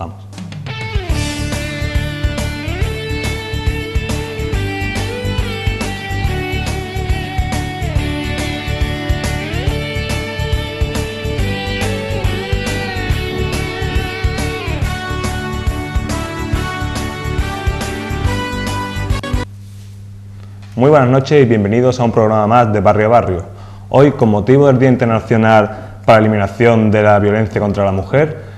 Vamos. Muy buenas noches y bienvenidos a un programa más de Barrio a Barrio. Hoy, con motivo del Día Internacional para la Eliminación de la Violencia contra la Mujer,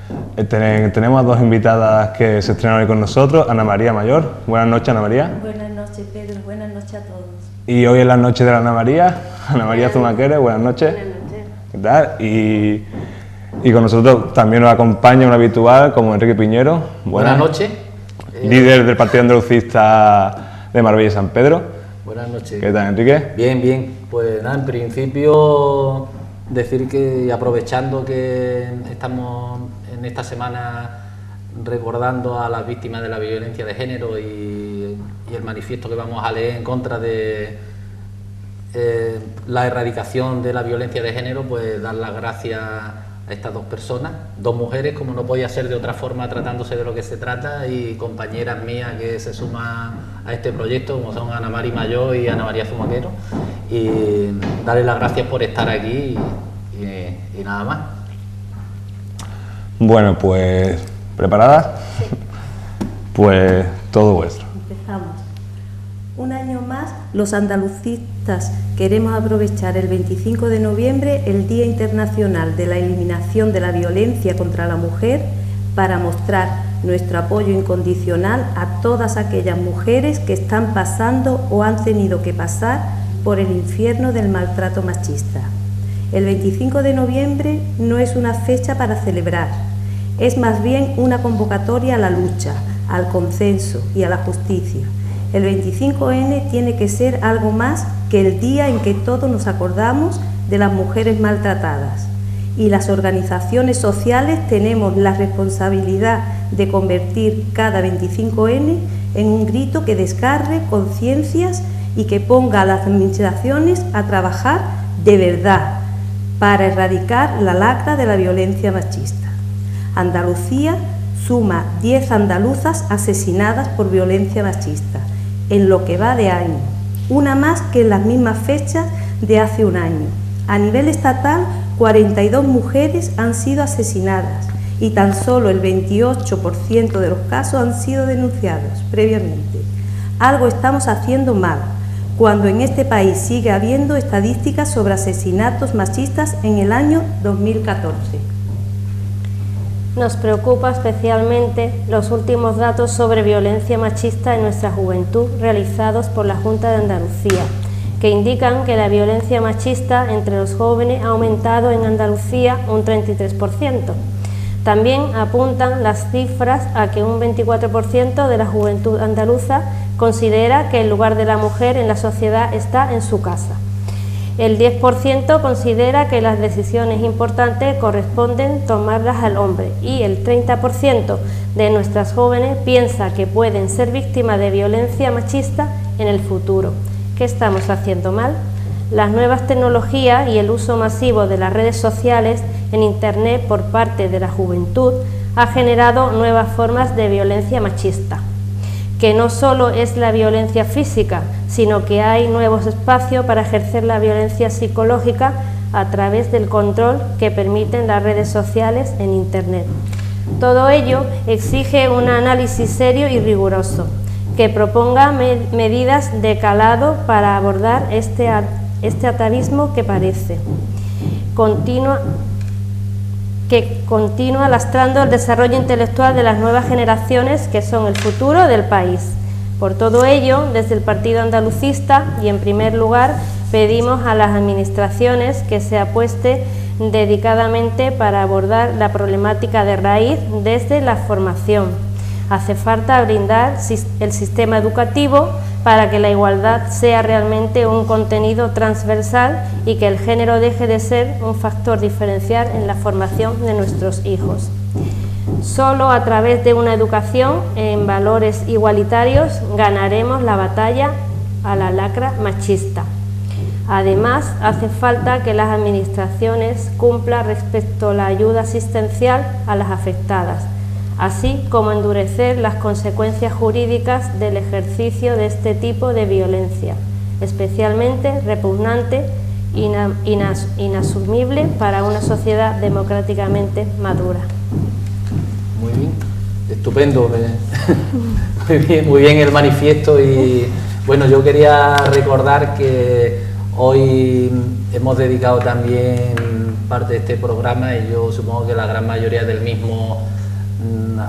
tenemos a dos invitadas que se estrenan hoy con nosotros, Ana María Mayor. Buenas noches, Ana María. Buenas noches, Pedro. Buenas noches a todos. Y hoy es la noche de la Ana María Zumaquere. Buenas noches. Buenas noches. ¿Qué tal? Y con nosotros también nos acompaña un habitual como Enrique Piñero. Buenas noches. Líder del Partido Andalucista de Marbella y San Pedro. Buenas noches. ¿Qué tal, Enrique? Bien, bien. Pues nada, en principio decir que aprovechando que estamos en esta semana recordando a las víctimas de la violencia de género y el manifiesto que vamos a leer en contra de la erradicación de la violencia de género, pues dar las gracias a estas dos personas, dos mujeres, como no podía ser de otra forma tratándose de lo que se trata, y compañeras mías que se suman a este proyecto, como son Ana María Mayor y Ana María Zumaquero, y darles las gracias por estar aquí y nada más. Bueno, pues, ¿preparadas? Sí. Pues todo vuestro. Empezamos. Un año más, los andalucistas queremos aprovechar el 25 de noviembre, el Día Internacional de la Eliminación de la Violencia contra la Mujer, para mostrar nuestro apoyo incondicional a todas aquellas mujeres que están pasando o han tenido que pasar por el infierno del maltrato machista. El 25 de noviembre no es una fecha para celebrar, es más bien una convocatoria a la lucha, al consenso y a la justicia. El 25N tiene que ser algo más que el día en que todos nos acordamos de las mujeres maltratadas. Y las organizaciones sociales tenemos la responsabilidad de convertir cada 25N en un grito que descargue conciencias y que ponga a las administraciones a trabajar de verdad para erradicar la lacra de la violencia machista. Andalucía suma 10 andaluzas asesinadas por violencia machista en lo que va de año, una más que en las mismas fechas de hace un año. A nivel estatal, 42 mujeres han sido asesinadas y tan solo el 28% de los casos han sido denunciados previamente. Algo estamos haciendo mal, cuando en este país sigue habiendo estadísticas sobre asesinatos machistas en el año 2014. Nos preocupa especialmente los últimos datos sobre violencia machista en nuestra juventud realizados por la Junta de Andalucía, que indican que la violencia machista entre los jóvenes ha aumentado en Andalucía un 33%. También apuntan las cifras a que un 24% de la juventud andaluza considera que el lugar de la mujer en la sociedad está en su casa. El 10% considera que las decisiones importantes corresponden tomarlas al hombre y el 30% de nuestras jóvenes piensa que pueden ser víctimas de violencia machista en el futuro. ¿Qué estamos haciendo mal? Las nuevas tecnologías y el uso masivo de las redes sociales en Internet por parte de la juventud ha generado nuevas formas de violencia machista, que no solo es la violencia física, sino que hay nuevos espacios para ejercer la violencia psicológica a través del control que permiten las redes sociales en Internet. Todo ello exige un análisis serio y riguroso, que proponga medidas de calado para abordar este atavismo que continúa lastrando el desarrollo intelectual de las nuevas generaciones que son el futuro del país. Por todo ello, desde el Partido Andalucista y en primer lugar pedimos a las administraciones que se apueste dedicadamente para abordar la problemática de raíz desde la formación. Hace falta brindar el sistema educativo para que la igualdad sea realmente un contenido transversal y que el género deje de ser un factor diferencial en la formación de nuestros hijos. Solo a través de una educación en valores igualitarios ganaremos la batalla a la lacra machista. Además, hace falta que las administraciones cumplan respecto a la ayuda asistencial a las afectadas. así como endurecer las consecuencias jurídicas del ejercicio de este tipo de violencia, especialmente repugnante e inasumible para una sociedad democráticamente madura. Muy bien, estupendo, muy bien el manifiesto. Y bueno, yo quería recordar que hoy hemos dedicado también parte de este programa, y yo supongo que la gran mayoría del mismo,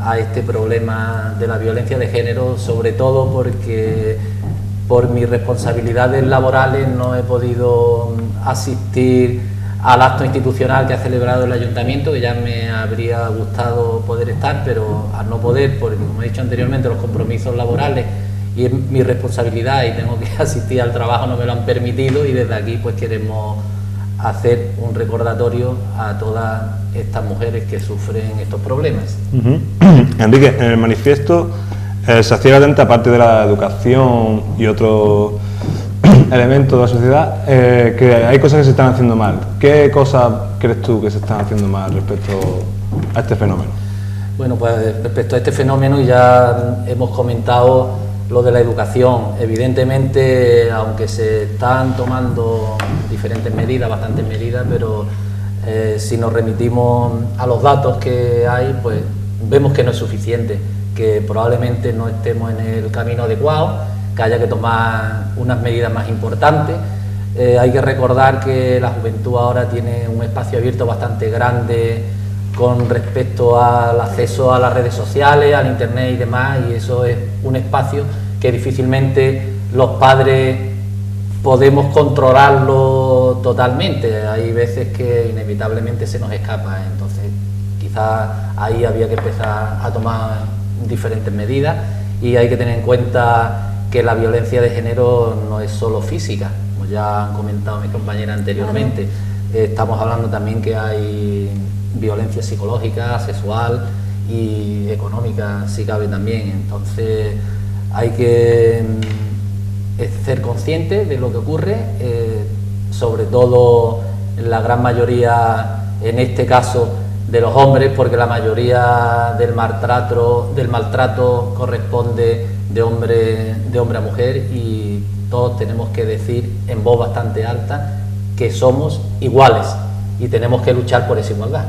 a este problema de la violencia de género, sobre todo porque por mis responsabilidades laborales no he podido asistir al acto institucional que ha celebrado el Ayuntamiento, que ya me habría gustado poder estar, pero al no poder, porque como he dicho anteriormente, los compromisos laborales y es mi responsabilidad y tengo que asistir al trabajo, no me lo han permitido, y desde aquí pues queremos hacer un recordatorio a todas estas mujeres que sufren estos problemas. Enrique, en el manifiesto se hacía atenta, aparte de la educación y otros elementos de la sociedad, que hay cosas que se están haciendo mal. ¿Qué cosas crees tú que se están haciendo mal respecto a este fenómeno? Bueno, pues respecto a este fenómeno ya hemos comentado lo de la educación. Evidentemente, aunque se están tomando diferentes medidas, bastantes medidas, pero si nos remitimos a los datos que hay, pues vemos que no es suficiente, que probablemente no estemos en el camino adecuado, que haya que tomar unas medidas más importantes. Hay que recordar que la juventud ahora tiene un espacio abierto bastante grande con respecto al acceso a las redes sociales, al internet y demás, y eso es un espacio que difícilmente los padres podemos controlarlo totalmente. Hay veces que inevitablemente se nos escapa, entonces quizás ahí había que empezar a tomar diferentes medidas, y hay que tener en cuenta que la violencia de género no es solo física, como ya han comentado mis compañeras anteriormente. Estamos hablando también que hay violencia psicológica, sexual y económica, si cabe también. Entonces hay que ser conscientes de lo que ocurre, sobre todo en la gran mayoría, en este caso, de los hombres, porque la mayoría del maltrato corresponde de hombre a mujer, y todos tenemos que decir en voz bastante alta que somos iguales y tenemos que luchar por esa igualdad.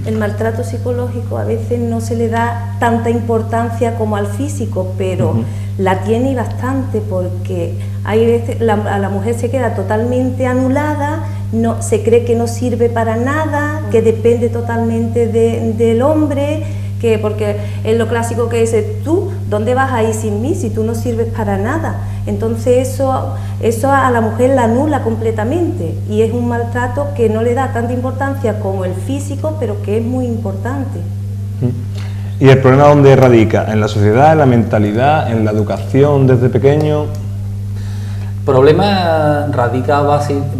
El maltrato psicológico a veces no se le da tanta importancia como al físico, pero la tiene bastante, porque hay veces a la mujer se queda totalmente anulada, no se cree que no sirve para nada, que depende totalmente del hombre, que porque es lo clásico que dice: tú, ¿dónde vas a ir sin mí si tú no sirves para nada? Entonces eso a la mujer la anula completamente, y es un maltrato que no le da tanta importancia como el físico, pero que es muy importante. ¿Y el problema dónde radica? ¿En la sociedad, en la mentalidad, en la educación desde pequeño? El problema radica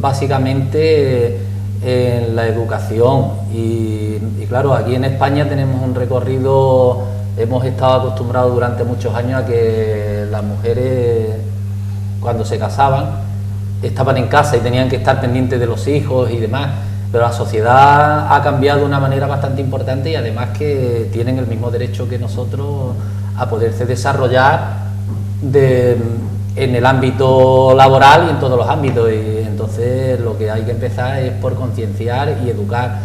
básicamente en la educación, y claro, aquí en España tenemos un recorrido, hemos estado acostumbrados durante muchos años a que las mujeres, cuando se casaban, estaban en casa y tenían que estar pendientes de los hijos y demás, pero la sociedad ha cambiado de una manera bastante importante, y además que tienen el mismo derecho que nosotros a poderse desarrollar en el ámbito laboral y en todos los ámbitos. Y entonces lo que hay que empezar es por concienciar y educar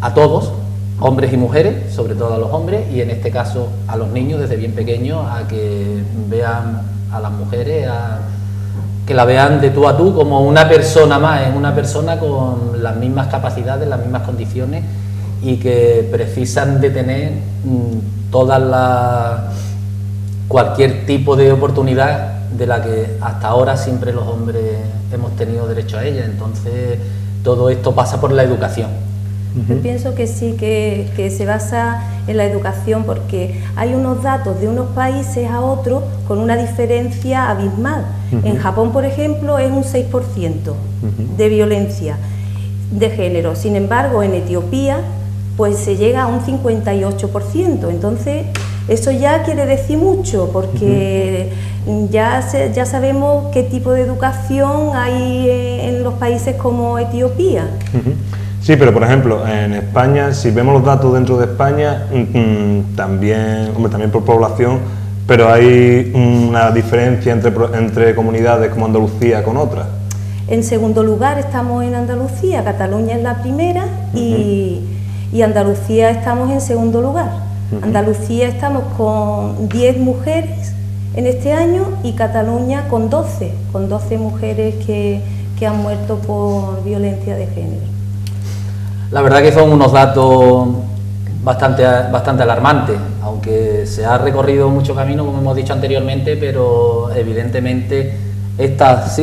a todos, hombres y mujeres, sobre todo a los hombres, y en este caso a los niños desde bien pequeños, a que vean a las mujeres, que la vean de tú a tú como una persona más, es una persona con las mismas capacidades, las mismas condiciones, y que precisan de tener cualquier tipo de oportunidad de la que hasta ahora siempre los hombres hemos tenido derecho a ella. Entonces todo esto pasa por la educación. Yo pienso que sí, que se basa en la educación, porque hay unos datos de unos países a otros con una diferencia abismal. En Japón, por ejemplo, es un 6% de violencia de género. Sin embargo, en Etiopía pues se llega a un 58%. Entonces eso ya quiere decir mucho, porque ya sabemos qué tipo de educación hay en los países como Etiopía. Sí, pero por ejemplo, en España, si vemos los datos dentro de España, también, hombre, también por población, pero hay una diferencia entre comunidades como Andalucía con otras. En segundo lugar estamos en Andalucía, Cataluña es la primera y Andalucía estamos en segundo lugar. Andalucía estamos con 10 mujeres en este año y Cataluña con 12 mujeres que han muerto por violencia de género. La verdad que son unos datos bastante alarmantes, aunque se ha recorrido mucho camino, como hemos dicho anteriormente, pero evidentemente estas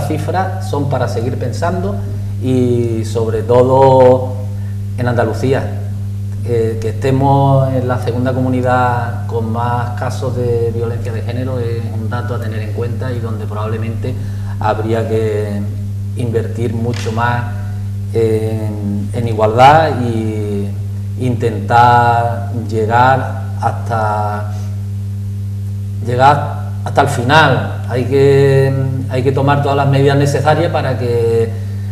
cifras son para seguir pensando y sobre todo en Andalucía, que estemos en la segunda comunidad con más casos de violencia de género es un dato a tener en cuenta y donde probablemente habría que invertir mucho más en igualdad y intentar llegar hasta el final. Hay que tomar todas las medidas necesarias para que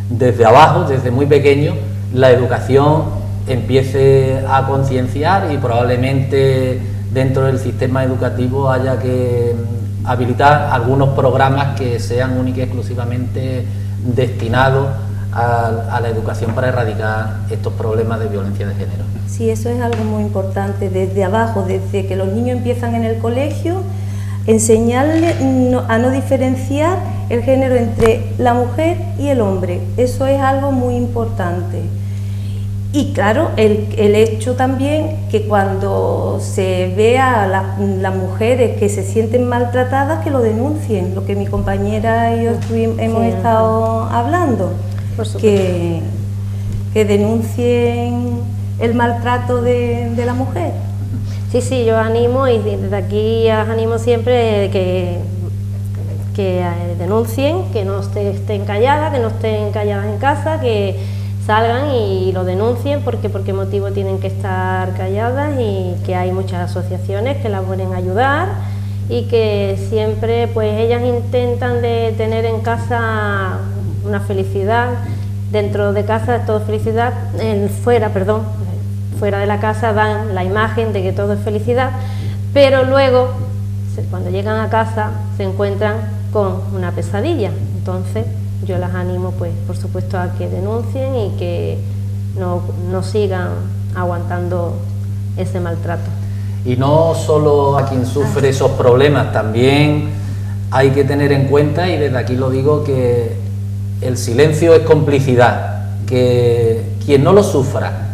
desde abajo, desde muy pequeño, la educación empiece a concienciar y probablemente dentro del sistema educativo haya que habilitar algunos programas que sean únicamente y exclusivamente destinados a la educación para erradicar estos problemas de violencia de género. Sí, eso es algo muy importante, desde abajo, desde que los niños empiezan en el colegio, enseñarles a no diferenciar el género entre la mujer y el hombre. Eso es algo muy importante. Y claro, el hecho también que cuando se vea a las mujeres que se sienten maltratadas, que lo denuncien, lo que mi compañera y yo hemos estado hablando, que denuncien el maltrato de la mujer. Sí, yo animo y desde aquí las animo siempre que denuncien, que no estén calladas, en casa, que salgan y lo denuncien por qué motivo tienen que estar calladas y que hay muchas asociaciones que las pueden ayudar y que siempre pues ellas intentan de tener en casa una felicidad, dentro de casa es todo felicidad, fuera de la casa dan la imagen de que todo es felicidad, pero luego cuando llegan a casa se encuentran con una pesadilla. Entonces yo las animo pues por supuesto a que denuncien y que no sigan aguantando ese maltrato. Y no solo a quien sufre esos problemas, también hay que tener en cuenta, y desde aquí lo digo, que el silencio es complicidad, que quien no lo sufra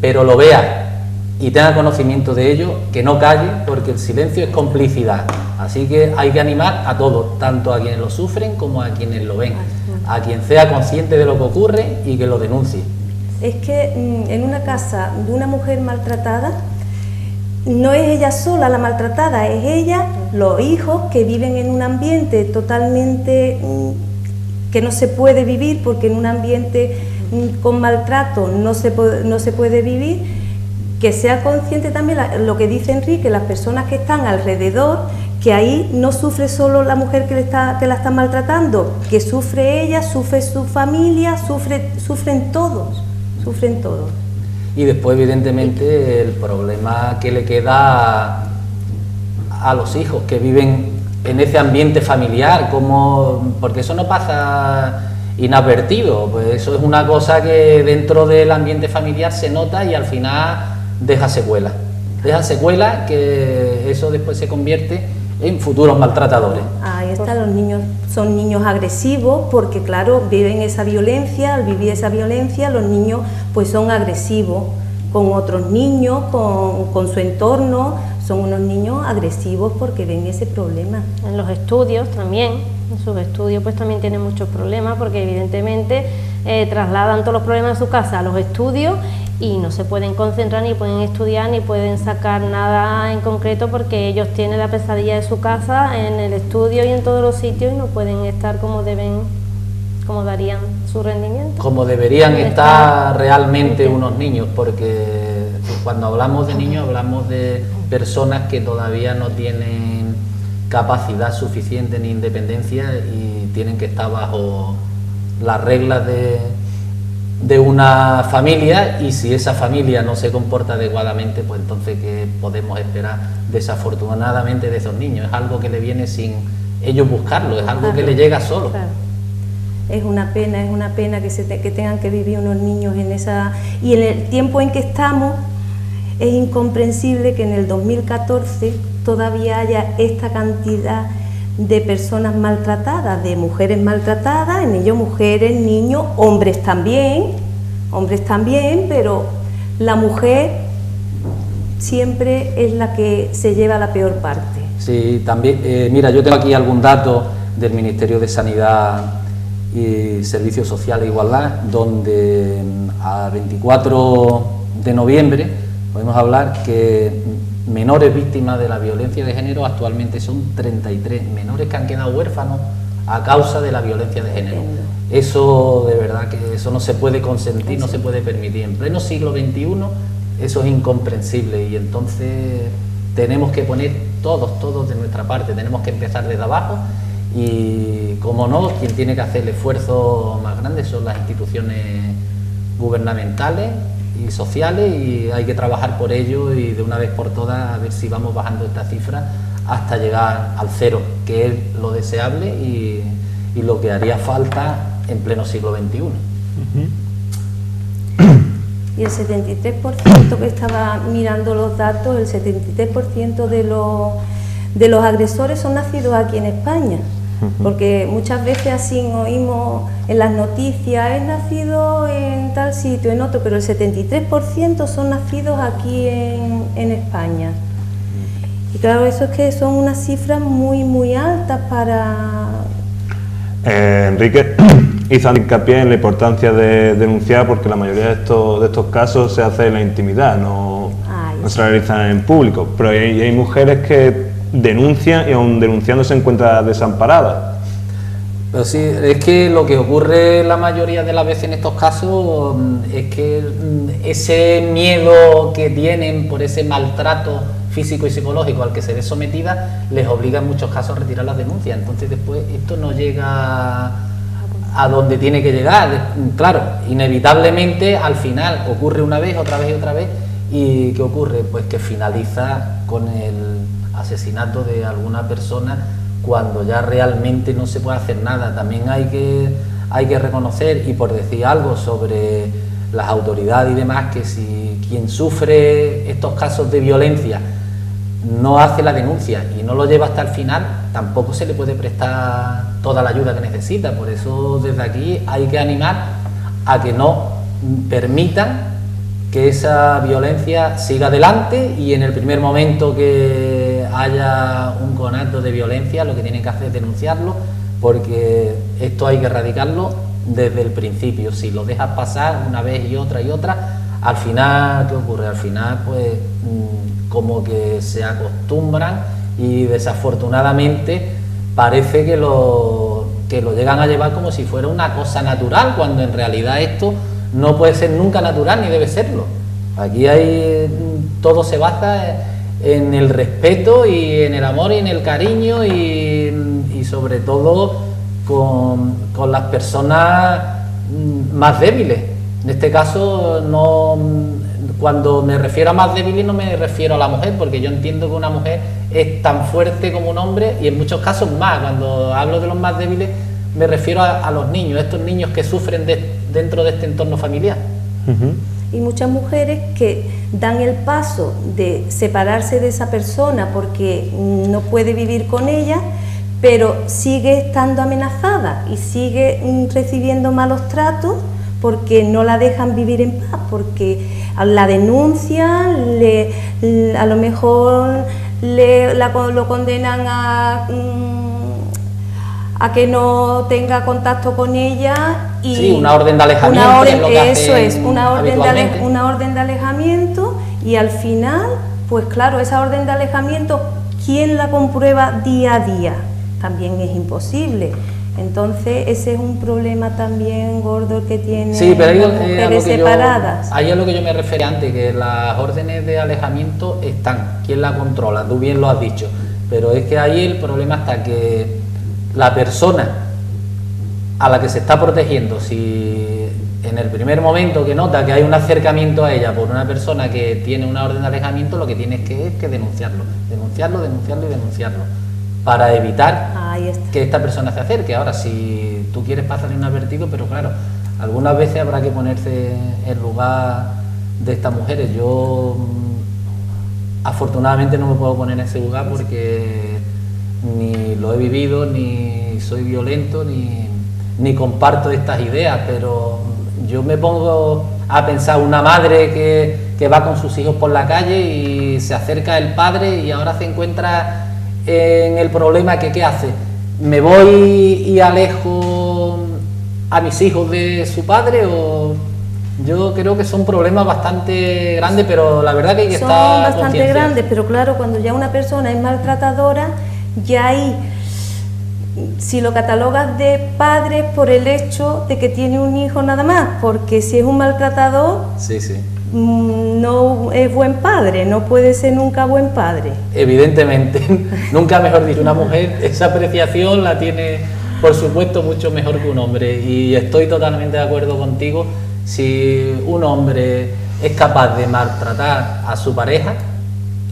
pero lo vea y tenga conocimiento de ello, que no calle, porque el silencio es complicidad. Así que hay que animar a todos, tanto a quienes lo sufren como a quienes lo ven, a quien sea consciente de lo que ocurre y que lo denuncie. Es que en una casa de una mujer maltratada, no es ella sola la maltratada, es ella, los hijos que viven en un ambiente totalmente que no se puede vivir, porque en un ambiente con maltrato no se puede vivir, que sea consciente también lo que dice Enrique, las personas que están alrededor, que ahí no sufre solo la mujer que la está maltratando, que sufre ella, sufre su familia, sufren todos. Y después evidentemente el problema que le queda a los hijos que viven en ese ambiente familiar, porque eso no pasa inadvertido, pues eso es una cosa que dentro del ambiente familiar se nota y al final deja secuelas, que eso después se convierte en futuros maltratadores. Ahí está, los niños son niños agresivos porque claro, viven esa violencia, al vivir esa violencia los niños pues son agresivos con otros niños, con su entorno, son unos niños agresivos porque ven ese problema. En los estudios también, en sus estudios pues también tienen muchos problemas porque evidentemente trasladan todos los problemas de su casa a los estudios y no se pueden concentrar, ni pueden estudiar, ni pueden sacar nada en concreto porque ellos tienen la pesadilla de su casa en el estudio y en todos los sitios y no pueden estar como darían su rendimiento. Como deberían estar realmente unos niños, porque cuando hablamos de niños hablamos de personas que todavía no tienen capacidad suficiente ni independencia y tienen que estar bajo las reglas de una familia, y si esa familia no se comporta adecuadamente, pues entonces ¿qué podemos esperar desafortunadamente de esos niños? Es algo que le viene sin ellos buscarlo, es algo que le llega solo. Claro. Es una pena que tengan que vivir unos niños en esa... Y en el tiempo en que estamos, es incomprensible que en el 2014 todavía haya esta cantidad de personas maltratadas, de mujeres maltratadas, en ello mujeres, niños, hombres también, pero la mujer siempre es la que se lleva la peor parte. Sí, también, mira, yo tengo aquí algún dato del Ministerio de Sanidad y Servicios Sociales e Igualdad, donde a 24 de noviembre podemos hablar que menores víctimas de la violencia de género actualmente son 33 menores que han quedado huérfanos a causa de la violencia de género. Eso de verdad que eso no se puede consentir, no se puede permitir. En pleno siglo XXI eso es incomprensible, y entonces tenemos que poner todos de nuestra parte, tenemos que empezar desde abajo, y como no, quien tiene que hacer el esfuerzo más grande son las instituciones gubernamentales y sociales, y hay que trabajar por ello y de una vez por todas a ver si vamos bajando esta cifra hasta llegar al cero, que es lo deseable y lo que haría falta en pleno siglo XXI. Y el 73%, que estaba mirando los datos, el 73% de los agresores son nacidos aquí en España. Porque muchas veces así oímos en las noticias, es nacido en tal sitio, en otro, pero el 73% son nacidos aquí en España. Y claro, eso es que son unas cifras muy altas para... Enrique hizo hincapié en la importancia de denunciar, porque la mayoría de estos casos se hace en la intimidad, no se realizan en público, pero hay mujeres que denuncian y aún denunciando se encuentran desamparadas. Pero sí, es que lo que ocurre la mayoría de las veces en estos casos es que ese miedo que tienen por ese maltrato físico y psicológico al que se ve sometida les obliga en muchos casos a retirar las denuncias. Entonces después esto no llega a donde tiene que llegar. Claro, inevitablemente al final ocurre una vez, otra vez y otra vez, y ¿qué ocurre? Pues que finaliza con el asesinato de alguna persona cuando ya realmente no se puede hacer nada. También hay que reconocer, y por decir algo sobre las autoridades y demás, que si quien sufre estos casos de violencia no hace la denuncia y no lo lleva hasta el final, tampoco se le puede prestar toda la ayuda que necesita. Por eso desde aquí hay que animar a que no permitan que esa violencia siga adelante, y en el primer momento que haya un conato de violencia lo que tienen que hacer es denunciarlo, porque esto hay que erradicarlo desde el principio. Si lo dejas pasar una vez y otra, al final, ¿qué ocurre? Al final pues como que se acostumbran y desafortunadamente parece que lo llegan a llevar como si fuera una cosa natural, cuando en realidad esto no puede ser nunca natural ni debe serlo. Aquí todo se basa en el respeto y en el amor y en el cariño, y sobre todo con las personas más débiles. En este caso, cuando me refiero a más débiles no me refiero a la mujer, porque yo entiendo que una mujer es tan fuerte como un hombre, y en muchos casos más. Cuando hablo de los más débiles me refiero a los niños, estos niños que sufren dentro de este entorno familiar. Y muchas mujeres que dan el paso de separarse de esa persona porque no puede vivir con ella, pero sigue estando amenazada y sigue recibiendo malos tratos porque no la dejan vivir en paz, porque la denuncian, a lo mejor lo condenan a que no tenga contacto con ella, y sí, una orden de alejamiento, una orden de alejamiento, y al final, pues claro, esa orden de alejamiento, ¿quién la comprueba día a día? También es imposible. Entonces ese es un problema también gordo que tienen las mujeres separadas. Ahí es lo que yo me refería antes, que las órdenes de alejamiento están, ¿quién la controla? Tú bien lo has dicho, pero es que ahí el problema está que la persona a la que se está protegiendo, si en el primer momento que nota que hay un acercamiento a ella por una persona que tiene una orden de alejamiento, lo que tienes que es que denunciarlo, para evitar que esta persona se acerque. Ahora, si tú quieres pasarle un advertido, pero claro, algunas veces habrá que ponerse en lugar de estas mujeres. Yo afortunadamente no me puedo poner en ese lugar porque ni lo he vivido, ni soy violento, ni comparto estas ideas, pero yo me pongo a pensar una madre que va con sus hijos por la calle y se acerca el padre y ahora se encuentra en el problema que ¿qué hace? ¿Me voy y alejo a mis hijos de su padre? O yo creo que son problemas bastante grandes, pero la verdad que hay que estar Son bastante grandes, pero claro, cuando ya una persona es maltratadora, ya hay, si lo catalogas de padre por el hecho de que tiene un hijo nada más, porque si es un maltratador, sí. no es buen padre, no puede ser nunca buen padre. Evidentemente, nunca mejor dicho, una mujer esa apreciación la tiene, por supuesto, mucho mejor que un hombre, y estoy totalmente de acuerdo contigo. Si un hombre es capaz de maltratar a su pareja,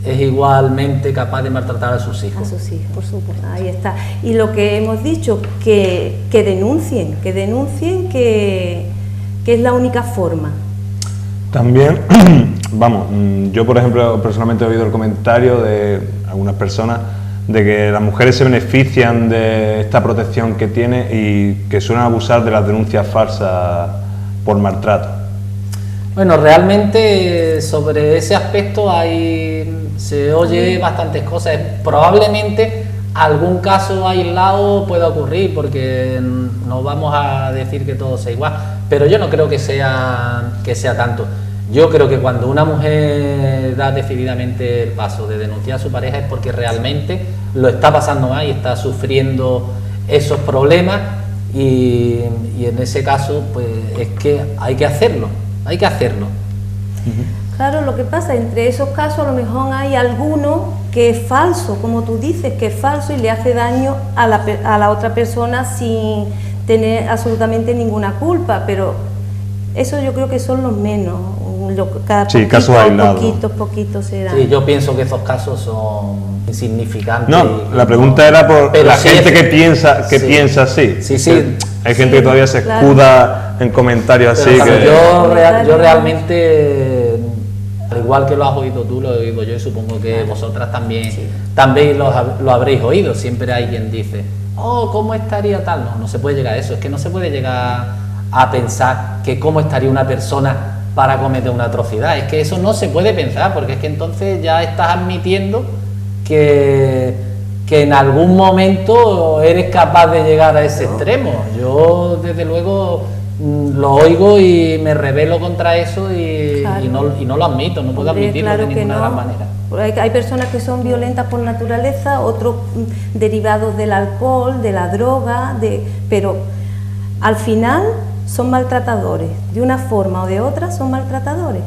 es igualmente capaz de maltratar a sus hijos. A sus hijos, por supuesto. Ahí está. Y lo que hemos dicho, que denuncien, que es la única forma. También, vamos, yo por ejemplo personalmente he oído el comentario de algunas personas de que las mujeres se benefician de esta protección que tiene y que suelen abusar de las denuncias falsas por maltrato. Bueno, realmente sobre ese aspecto se oye bastantes cosas. Probablemente algún caso aislado pueda ocurrir, porque no vamos a decir que todo sea igual, pero yo no creo que sea tanto. Yo creo que cuando una mujer da decididamente el paso de denunciar a su pareja es porque realmente lo está pasando mal y está sufriendo esos problemas, y en ese caso pues es que hay que hacerlo. Claro, lo que pasa, entre esos casos a lo mejor hay alguno que es falso, como tú dices, que es falso y le hace daño a la otra persona sin tener absolutamente ninguna culpa, pero eso yo creo que son los menos. Cada sí, casos aislados. Poquitos serán. Sí, yo pienso que esos casos son insignificantes. No, la pregunta era por la gente que piensa así. Sí. Hay gente que todavía se escuda en comentarios así. Yo realmente, al igual que lo has oído tú, lo he oído yo, y supongo que vosotras también lo habréis oído. Siempre hay quien dice, ¿cómo estaría tal? No se puede llegar a eso. Es que no se puede llegar a pensar que cómo estaría una persona para cometer una atrocidad. Es que eso no se puede pensar, porque es que entonces ya estás admitiendo que en algún momento eres capaz de llegar a ese extremo. Yo desde luego lo oigo y me rebelo contra eso y no lo admito, no puedo admitirlo de ninguna de las maneras. Hay personas que son violentas por naturaleza, otros derivados del alcohol, de la droga, pero al final son maltratadores, de una forma o de otra son maltratadores.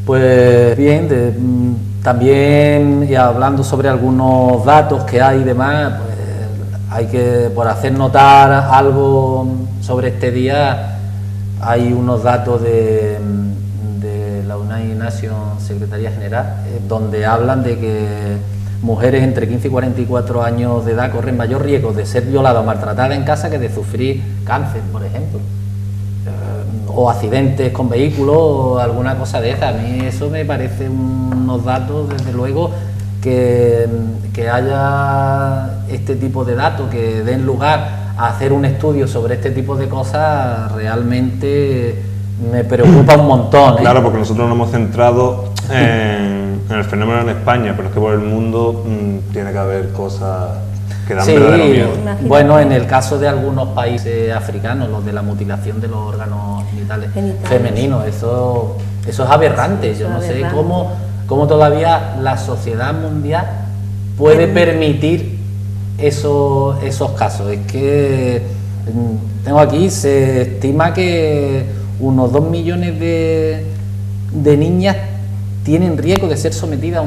Pues bien, también, y hablando sobre algunos datos que hay y demás, pues hay que, por hacer notar algo sobre este día, hay unos datos de la United Nations Secretaría General, donde hablan de que mujeres entre 15 y 44 años de edad corren mayor riesgo de ser violadas o maltratadas en casa que de sufrir cáncer, por ejemplo, o accidentes con vehículos o alguna cosa de esa. A mí eso me parece unos datos, desde luego, que haya este tipo de datos, que den lugar a hacer un estudio sobre este tipo de cosas, realmente me preocupa un montón. Claro, porque nosotros nos hemos centrado en el fenómeno en España, pero es que por el mundo tiene que haber cosas que dan verdadero miedo. Bueno, en el caso de algunos países africanos, los de la mutilación de los órganos genitales femeninos, eso es aberrante. Yo no sé cómo todavía la sociedad mundial puede permitir esos casos. Es que tengo aquí, se estima que unos 2 millones de niñas tienen riesgo de ser sometidas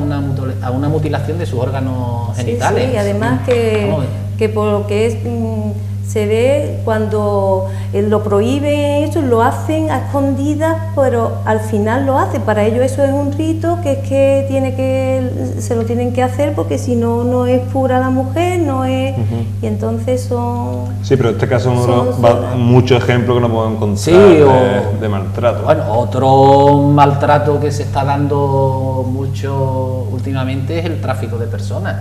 a una mutilación de sus órganos genitales. Sí, además que por lo que es Se ve cuando lo prohíben, eso lo hacen a escondidas, pero al final lo hacen. Para ellos eso es un rito que es que se lo tienen que hacer, porque si no, no es pura la mujer, no es... Y entonces son... Sí, pero en este caso muchos ejemplos que no podemos encontrar Sí, de maltrato. Bueno, otro maltrato que se está dando mucho últimamente es el tráfico de personas.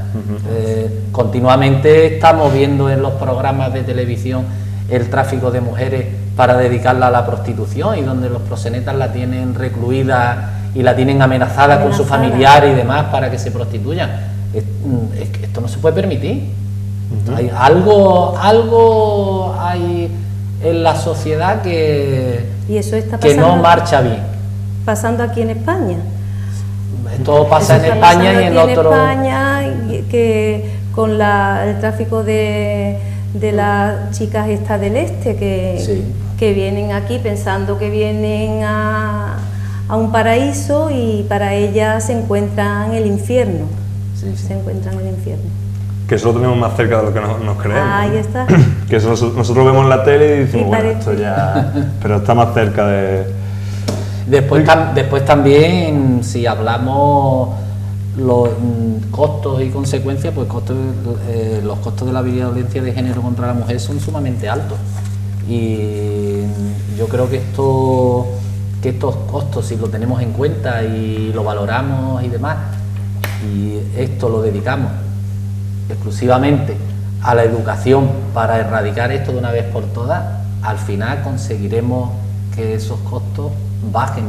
Continuamente estamos viendo en los programas de televisión el tráfico de mujeres para dedicarla a la prostitución, y donde los proxenetas la tienen recluida y la tienen amenazada con sus familiares y demás para que se prostituyan. Es que esto no se puede permitir. Hay algo hay en la sociedad que no marcha bien. Pasando aquí en España. Esto pasa en España y en otros... España, que con el tráfico de las chicas estas del este que vienen aquí pensando que vienen a un paraíso, y para ellas se encuentran el infierno. Se encuentran el infierno. Que eso lo tenemos más cerca de lo que nos creemos. Ahí está. Que eso nosotros vemos en la tele y decimos, bueno, esto ya... Pero está más cerca de... Después también, si hablamos los costos y consecuencias, pues los costos de la violencia de género contra la mujer son sumamente altos. Y yo creo que estos costos, si lo tenemos en cuenta y lo valoramos y demás, y esto lo dedicamos exclusivamente a la educación para erradicar esto de una vez por todas, al final conseguiremos que esos costos bajen,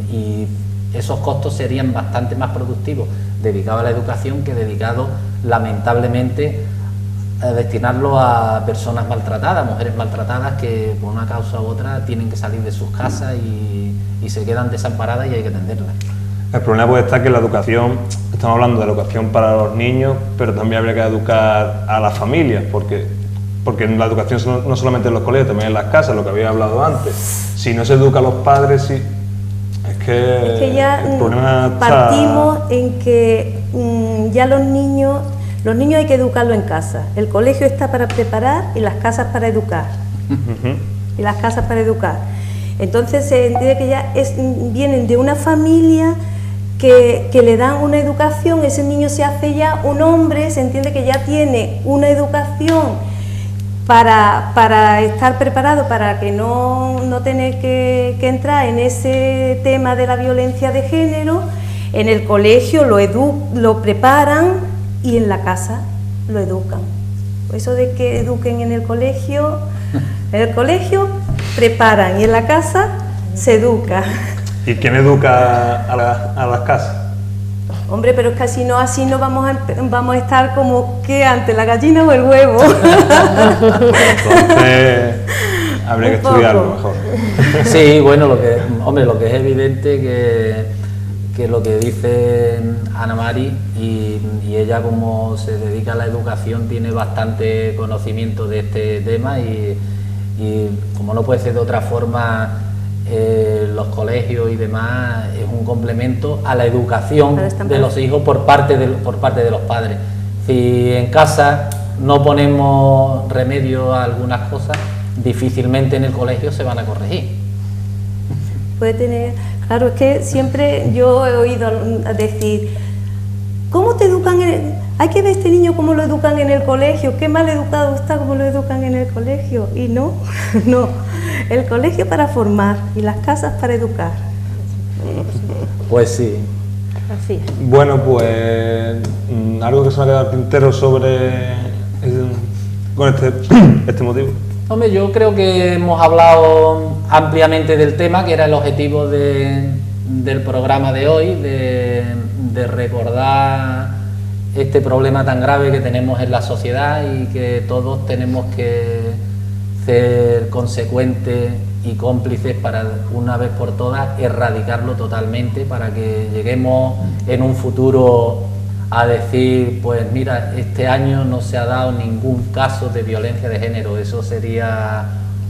y esos costos serían bastante más productivos dedicados a la educación que dedicados, lamentablemente, a destinarlo a personas maltratadas, mujeres maltratadas que por una causa u otra tienen que salir de sus casas y se quedan desamparadas, y hay que atenderlas. El problema puede estar que la educación, estamos hablando de la educación para los niños, pero también habría que educar a las familias, porque en la educación no solamente en los colegios, también en las casas, lo que había hablado antes. Si no se educa a los padres, es que ya el problema partimos en que ya los niños hay que educarlos en casa. El colegio está para preparar y las casas para educar. Entonces se entiende que ya vienen de una familia que le dan una educación, ese niño se hace ya un hombre, se entiende que ya tiene una educación para estar preparado, para que no tener que entrar en ese tema de la violencia de género. En el colegio lo preparan y en la casa lo educan. Eso de que eduquen en el colegio preparan y en la casa se educa. ¿Y quién educa a las casas? Hombre, pero es que así no vamos a estar como que antes, la gallina o el huevo. Entonces habría que estudiarlo mejor. Sí, bueno, lo que es evidente que lo que dice Ana Mari, y ella, como se dedica a la educación, tiene bastante conocimiento de este tema, y como no puede ser de otra forma, los colegios y demás es un complemento a la educación de los hijos por parte de los padres. Si en casa no ponemos remedio a algunas cosas, difícilmente en el colegio se van a corregir. Puede tener, claro, es que siempre yo he oído decir, ¿cómo te educan hay que ver este niño cómo lo educan en el colegio, qué mal educado está como lo educan en el colegio? Y no, el colegio para formar y las casas para educar. Pues sí. Así es. Bueno, pues algo que se me ha quedado al tintero con este motivo. Hombre, yo creo que hemos hablado ampliamente del tema, que era el objetivo del programa de hoy, de recordar este problema tan grave que tenemos en la sociedad, y que todos tenemos que ser consecuentes y cómplices para, una vez por todas, erradicarlo totalmente, para que lleguemos en un futuro a decir, pues mira, este año no se ha dado ningún caso de violencia de género. Eso sería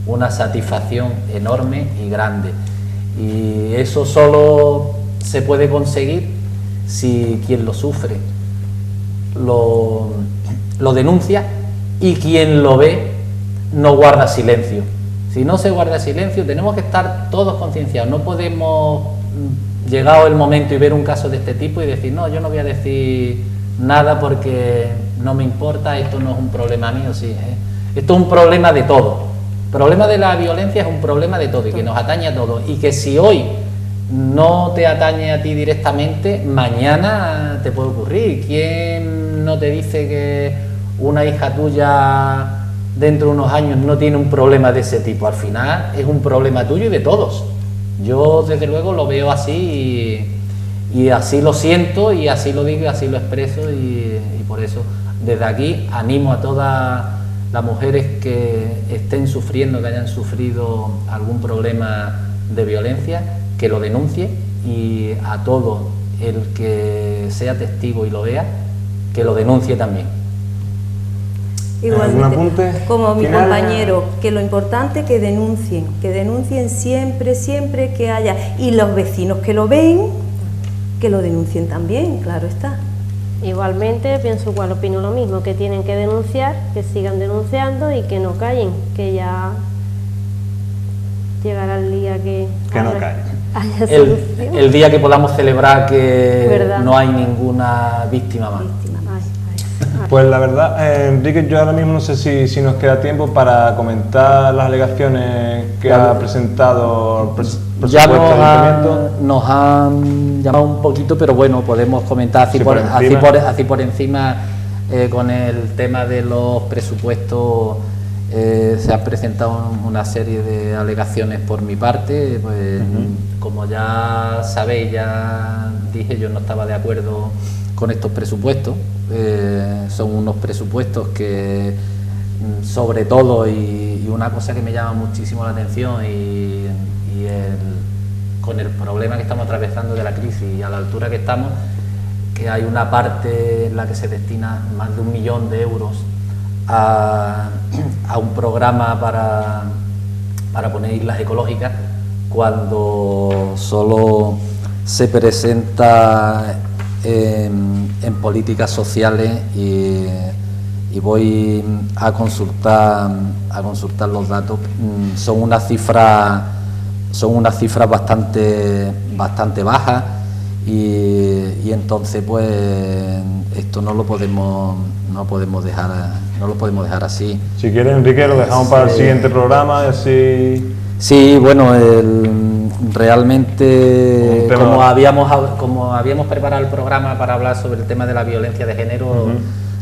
una satisfacción enorme y grande, y eso solo se puede conseguir si quien lo sufre lo denuncia, y quien lo ve no guarda silencio. Si no se guarda silencio, tenemos que estar todos concienciados. No podemos, llegado el momento y ver un caso de este tipo y decir, no, yo no voy a decir nada porque no me importa, esto no es un problema mío, sí, esto es un problema de todo. El problema de la violencia es un problema de todo y que nos atañe a todos. Y que si hoy no te atañe a ti directamente, mañana te puede ocurrir. ¿Quién no te dice que una hija tuya dentro de unos años no tiene un problema de ese tipo? Al final es un problema tuyo y de todos. Yo desde luego lo veo así y así lo siento y así lo digo y así lo expreso y por eso desde aquí animo a todas las mujeres que estén sufriendo, que hayan sufrido algún problema de violencia, que lo denuncie, y a todo el que sea testigo y lo vea, que lo denuncie también. Igualmente, como mi compañero, que lo importante es que denuncien siempre, siempre que haya, y los vecinos que lo ven, que lo denuncien también, claro está. Igualmente, pienso igual, opino lo mismo, que tienen que denunciar, que sigan denunciando y que no callen, que ya llegará el día que no callen. El día que podamos celebrar que ¿verdad? No hay ninguna víctima más. Pues la verdad, Enrique, yo ahora mismo no sé si nos queda tiempo para comentar las alegaciones que ha presentado el ya nos han llamado un poquito, pero bueno, podemos comentar así, por encima con el tema de los presupuestos. Se han presentado una serie de alegaciones por mi parte, pues como ya sabéis, ya dije, yo no estaba de acuerdo con estos presupuestos. Son unos presupuestos que sobre todo, y una cosa que me llama muchísimo la atención con el problema que estamos atravesando de la crisis y a la altura que estamos, que hay una parte en la que se destina más de 1 millón de euros a un programa para poner islas ecológicas, cuando solo se presenta en políticas sociales, y voy a consultar los datos. Son unas cifras bastante bajas, y entonces pues esto no lo podemos dejar así. Si quieres, Enrique, lo dejamos para el siguiente programa, así. Sí, bueno, realmente como habíamos preparado el programa para hablar sobre el tema de la violencia de género,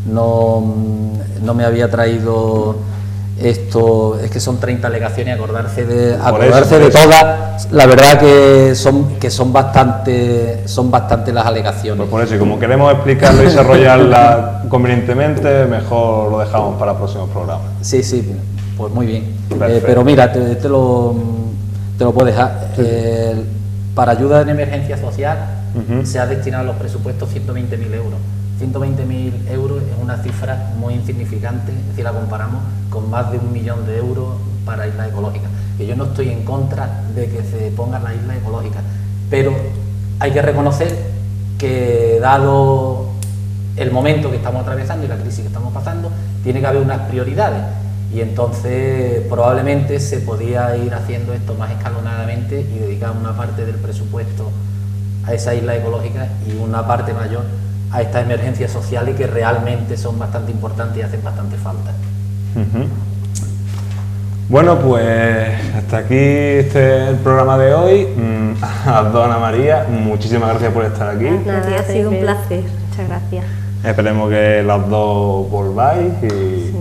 no me había traído esto. Es que son 30 alegaciones, acordarse de todas. La verdad que son bastante las alegaciones. Pues por eso, y como queremos explicarlo y desarrollarla convenientemente, mejor lo dejamos para próximos programas. Sí, pues muy bien. Pero mira, te lo puedo dejar. Para ayuda en emergencia social se ha destinado a los presupuestos 120.000 euros. 120.000 euros es una cifra muy insignificante si la comparamos con más de 1 millón de euros para islas ecológicas. Que yo no estoy en contra de que se pongan las islas ecológicas, pero hay que reconocer que, dado el momento que estamos atravesando y la crisis que estamos pasando, tiene que haber unas prioridades, y entonces probablemente se podía ir haciendo esto más escalonadamente y dedicar una parte del presupuesto a esa isla ecológica y una parte mayor a estas emergencias sociales, que realmente son bastante importantes y hacen bastante falta. Bueno, pues hasta aquí el programa de hoy. A Ana María, muchísimas gracias por estar aquí. Nada, ha sido un placer. Muchas gracias. Esperemos que las dos volváis y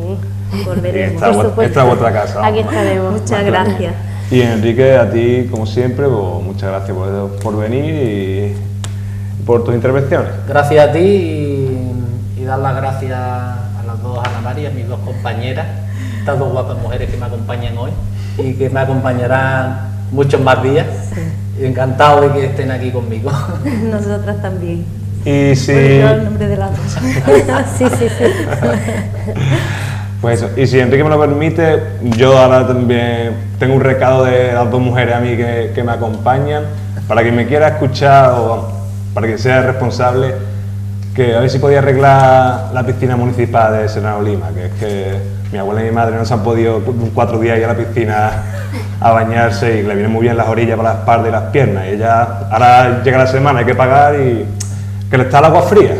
volveremos. Esta es vuestra casa. Aquí estaremos. Muchas gracias. Y Enrique, a ti, como siempre, pues, muchas gracias por venir y por tus intervenciones. Gracias a ti y dar las gracias a las dos Ana María, mis dos compañeras, estas dos guapas mujeres que me acompañan hoy y que me acompañarán muchos más días. Sí. Encantado de que estén aquí conmigo. Nosotras también. Y si... el nombre de las dos. Sí. Pues eso, y si Enrique me lo permite, yo ahora también tengo un recado de las dos mujeres a mí que me acompañan. Para quien me quiera escuchar o para que sea responsable, que a ver si podía arreglar la piscina municipal de Serrano Lima, que es que mi abuela y mi madre no se han podido 4 días ir a la piscina a bañarse y le vienen muy bien las orillas para la espalda y las piernas, y ella, ahora llega la semana, hay que pagar y que le está el agua fría,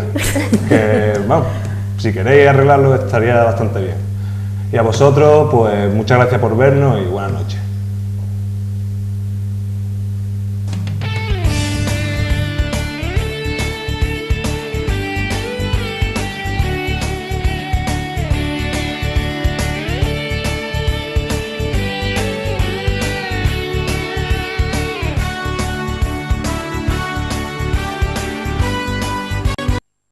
que vamos, si queréis arreglarlo estaría bastante bien. Y a vosotros, pues muchas gracias por vernos y buenas noches.